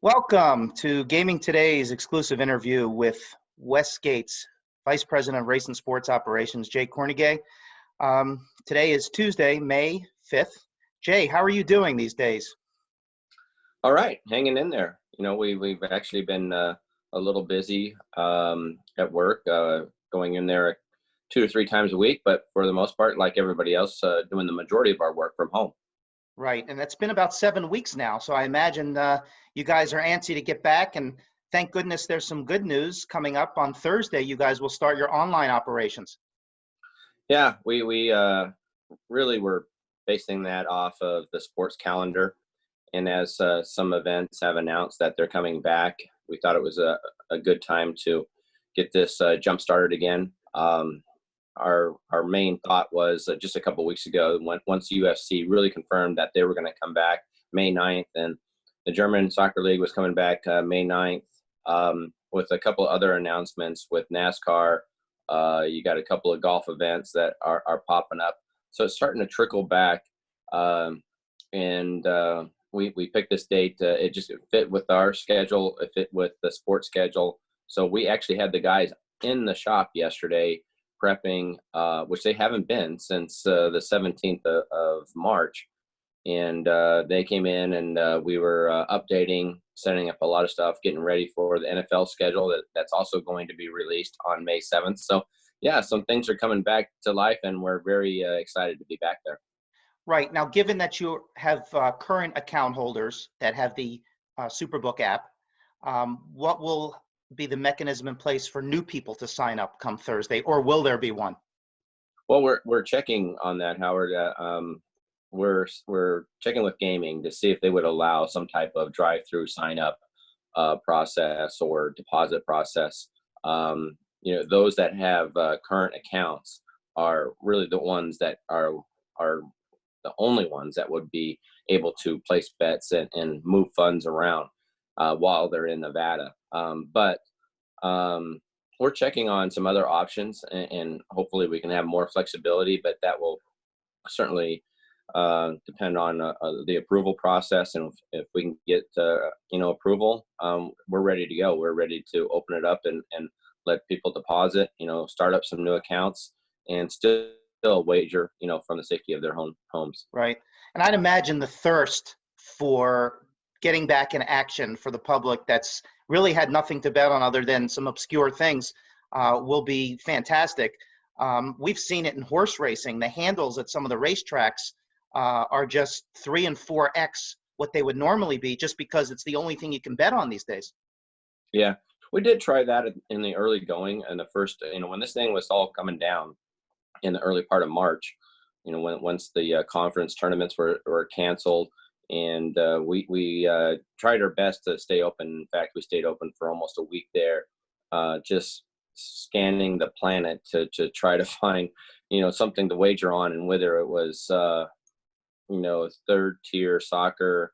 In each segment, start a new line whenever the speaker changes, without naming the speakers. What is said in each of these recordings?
Welcome to Gaming Today's exclusive interview with Westgate's Vice President of Race and Sports Operations, Jay Kornegay. Today is Tuesday, May 5th. Jay, how are you doing these days?
All right, hanging in there. We've actually been a little busy at work, going in there 2 to 3 times a week, but for the most part, like everybody else, doing the majority of our work from home.
Right, and it's been about 7 weeks now, so I imagine you guys are antsy to get back, and thank goodness there's some good news coming up on Thursday. You guys will start your online operations.
Yeah, we really were basing that off of the sports calendar. And as some events have announced that they're coming back, we thought it was a good time to get this jump started again. Our main thought was just a couple of weeks ago, once UFC really confirmed that they were going to come back May 9th, and the German Soccer League was coming back May 9th, with a couple of other announcements with NASCAR. You got a couple of golf events that are popping up. So it's starting to trickle back. We picked this date. It just fit with our schedule. It fit with the sports schedule. So we actually had the guys in the shop yesterday prepping, which they haven't been since the 17th of March. And they came in and we were updating, setting up a lot of stuff, getting ready for the NFL schedule that's also going to be released on May 7th. So, yeah, some things are coming back to life, and we're very excited to be back there.
Right. Now, given that you have current account holders that have the Superbook app, what will be the mechanism in place for new people to sign up come Thursday, or will there be one?
Well, we're checking on that, Howard. We're checking with gaming to see if they would allow some type of drive-through sign-up process or deposit process. Those that have current accounts are really the ones that are the only ones that would be able to place bets and move funds around while they're in Nevada. But we're checking on some other options, and hopefully we can have more flexibility, but that will certainly depend on the approval process. And if we can get approval, we're ready to go. We're ready to open it up and let people deposit, start up some new accounts, and still wager, from the safety of their homes.
Right. And I'd imagine the thirst for getting back in action for the public that's really had nothing to bet on other than some obscure things will be fantastic. We've seen it in horse racing. The handles at some of the racetracks are just 3 and 4x what they would normally be, just because it's the only thing you can bet on these days.
Yeah, we did try that in the early going, and the first, when this thing was all coming down in the early part of March, once the conference tournaments were canceled, and we tried our best to stay open. In fact, we stayed open for almost a week there, just scanning the planet to try to find, something to wager on, and whether it was, third tier soccer,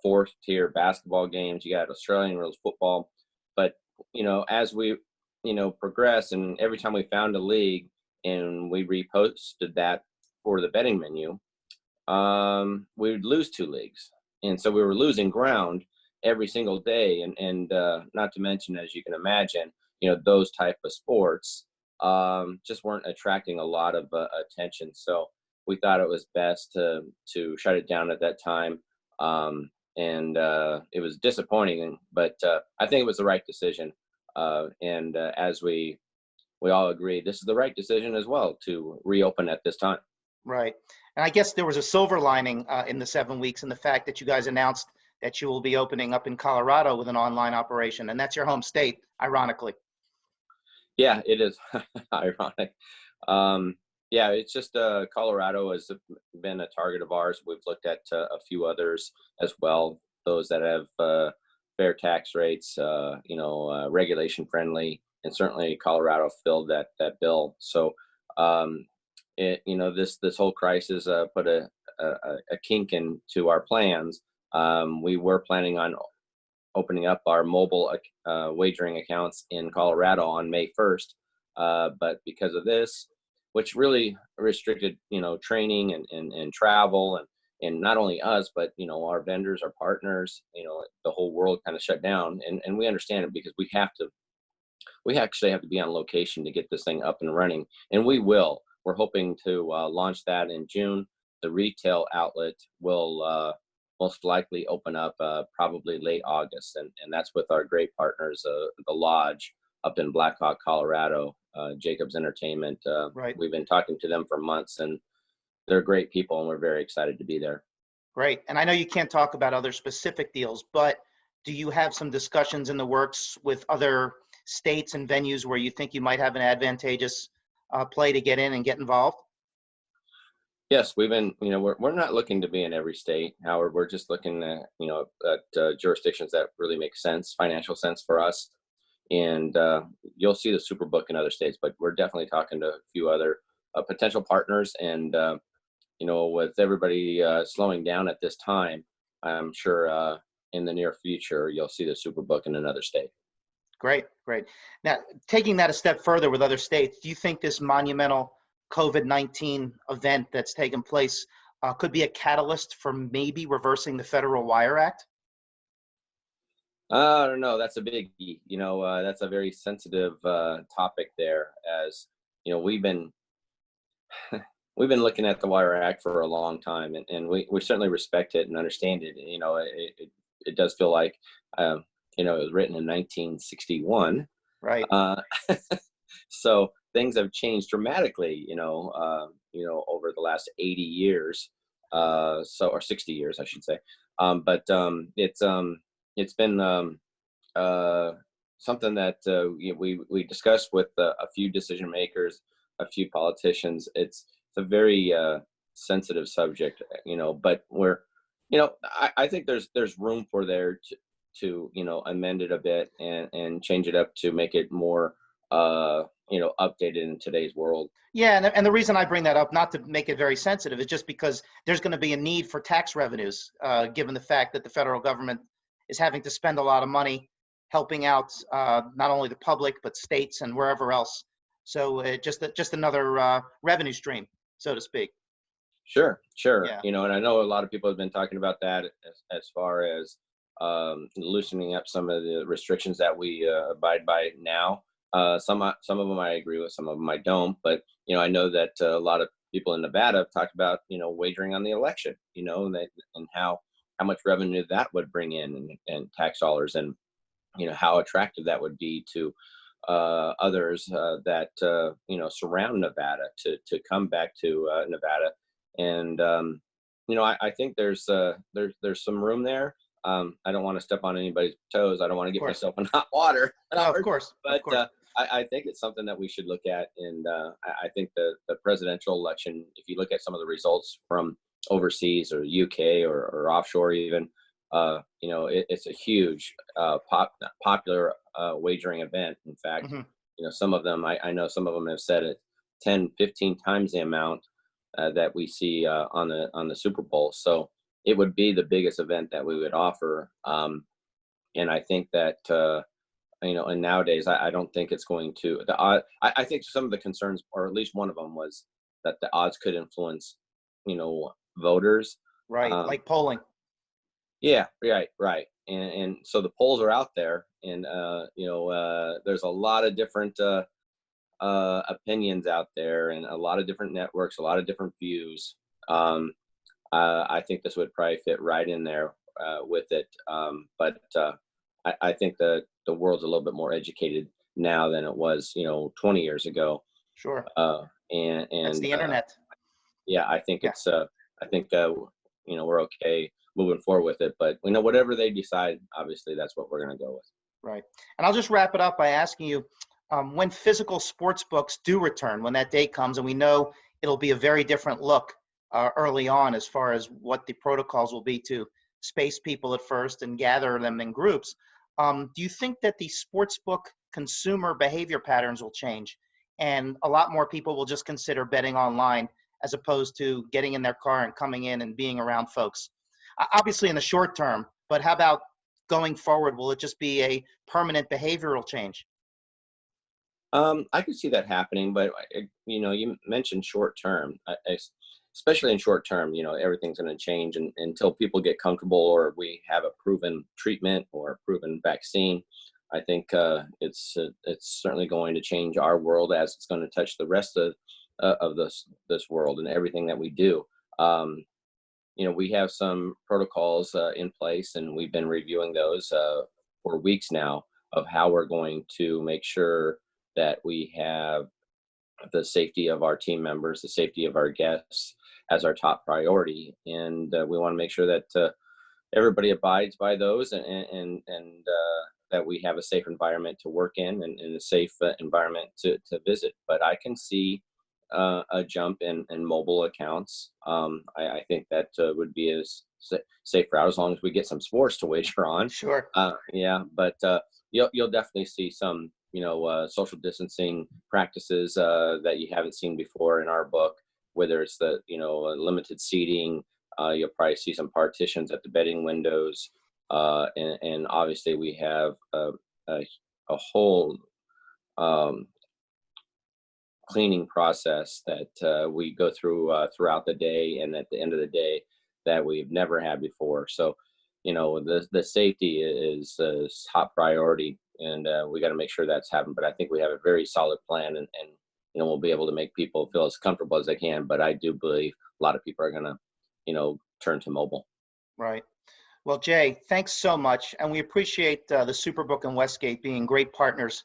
fourth tier basketball games, you got Australian rules football. But, as we, progressed, and every time we found a league and we reposted that for the betting menu, we would lose 2 leagues. And so we were losing ground every single day. And not to mention, as you can imagine, those type of sports just weren't attracting a lot of attention. So we thought it was best to shut it down at that time. And it was disappointing, but I think it was the right decision. As we all agree, this is the right decision as well to reopen at this time.
Right. And I guess there was a silver lining in the 7 weeks in the fact that you guys announced that you will be opening up in Colorado with an online operation, and that's your home state, ironically.
Yeah, it is ironic. Yeah, it's just Colorado has been a target of ours. We've looked at a few others as well, those that have fair tax rates, regulation friendly, and certainly Colorado filled that bill. So, this whole crisis put a kink into our plans. We were planning on opening up our mobile wagering accounts in Colorado on May 1st, but because of this, which really restricted, training and travel and not only us, but our vendors, our partners, the whole world kind of shut down, and we understand it because we actually have to be on location to get this thing up and running, and we will. We're hoping to launch that in June. The retail outlet will most likely open up probably late August, and that's with our great partners, the Lodge up in Black Hawk, Colorado, Jacobs Entertainment.
Right.
We've been talking to them for months, and they're great people, and we're very excited to be there.
Great. And I know you can't talk about other specific deals, but do you have some discussions in the works with other states and venues where you think you might have an advantageous play to get in and get involved?
Yes, we've been, we're not looking to be in every state. However, we're just looking at jurisdictions that really make sense, financial sense for us. And you'll see the Superbook in other states, but we're definitely talking to a few other potential partners. And, with everybody slowing down at this time, I'm sure in the near future, you'll see the Superbook in another state.
Great, great. Now, taking that a step further with other states, do you think this monumental COVID-19 event that's taken place could be a catalyst for maybe reversing the Federal Wire Act?
I don't know. That's a biggie. That's a very sensitive topic there. As we've been looking at the Wire Act for a long time, and we certainly respect it and understand it. It does feel like it was written in 1961.
Right.
So things have changed dramatically, over the last 80 years, or 60 years, I should say. But it's been something that we discussed with a few decision makers, a few politicians. It's a very sensitive subject, but I think there's room for there to amend it a bit and change it up to make it more updated in today's world.
Yeah, and the reason I bring that up, not to make it very sensitive, is just because there's going to be a need for tax revenues, given the fact that the federal government is having to spend a lot of money helping out not only the public but states and wherever else. So just another revenue stream, so to speak.
Sure.
Yeah.
And I know a lot of people have been talking about that as far as loosening up some of the restrictions that we abide by now. Some of them I agree with, some of them I don't. But I know that a lot of people in Nevada have talked about wagering on the election, and how much revenue that would bring in, and tax dollars, and how attractive that would be to others that surround Nevada to come back to Nevada. And I think there's some room there. I don't want to step on anybody's toes. I don't want to get myself in hot water.
No, of course.
But I think it's something that we should look at. And I think the presidential election, if you look at some of the results from overseas or UK or offshore even, it's a huge popular wagering event. In fact, some of them, I know some of them have said it 10, 15 times the amount that we see on the Super Bowl. So it would be the biggest event that we would offer. And I think that, and nowadays, I don't think it's going to, I think some of the concerns, or at least one of them, was that the odds could influence, voters.
Right, like polling.
Yeah, right. And so the polls are out there, and, there's a lot of different opinions out there, and a lot of different networks, a lot of different views. I think this would probably fit right in there with it. But I think the world's a little bit more educated now than it was, 20 years ago.
Sure.
And
It's the internet.
Yeah, I think we're okay moving forward with it. But whatever they decide, obviously that's what we're going to go with.
Right. And I'll just wrap it up by asking you, when physical sports books do return, when that day comes, and we know it'll be a very different look early on as far as what the protocols will be to space people at first and gather them in groups. Do you think that the sportsbook consumer behavior patterns will change, and a lot more people will just consider betting online as opposed to getting in their car and coming in and being around folks? Obviously in the short term, but how about going forward? Will it just be a permanent behavioral change?
I could see that happening, but you mentioned short term. especially in short term, everything's going to change until people get comfortable or we have a proven treatment or a proven vaccine. I think it's certainly going to change our world as it's going to touch the rest of this world and everything that we do. Um, we have some protocols in place, and we've been reviewing those for weeks now of how we're going to make sure that we have the safety of our team members, the safety of our guests as our top priority, and we want to make sure that everybody abides by those, and that we have a safe environment to work in and a safe environment to visit. But I can see a jump in mobile accounts. I think that would be a safe route as long as we get some sports to wager on.
Sure.
Yeah, but you'll definitely see some social distancing practices that you haven't seen before in our book. Whether it's the limited seating, you'll probably see some partitions at the betting windows, and obviously we have a whole cleaning process that we go through throughout the day and at the end of the day that we've never had before. So, the safety is top priority, and we got to make sure that's happening. But I think we have a very solid plan, and we'll be able to make people feel as comfortable as they can. But I do believe a lot of people are going to, turn to mobile.
Right. Well, Jay, thanks so much. And we appreciate the Superbook and Westgate being great partners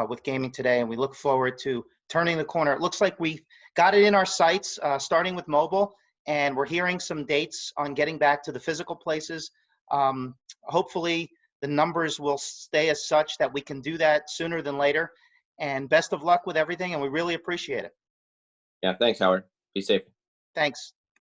with Gaming Today. And we look forward to turning the corner. It looks like we got it in our sights, starting with mobile, and we're hearing some dates on getting back to the physical places. Hopefully the numbers will stay as such that we can do that sooner than later. And best of luck with everything. And we really appreciate it.
Yeah. Thanks, Howard. Be safe.
Thanks.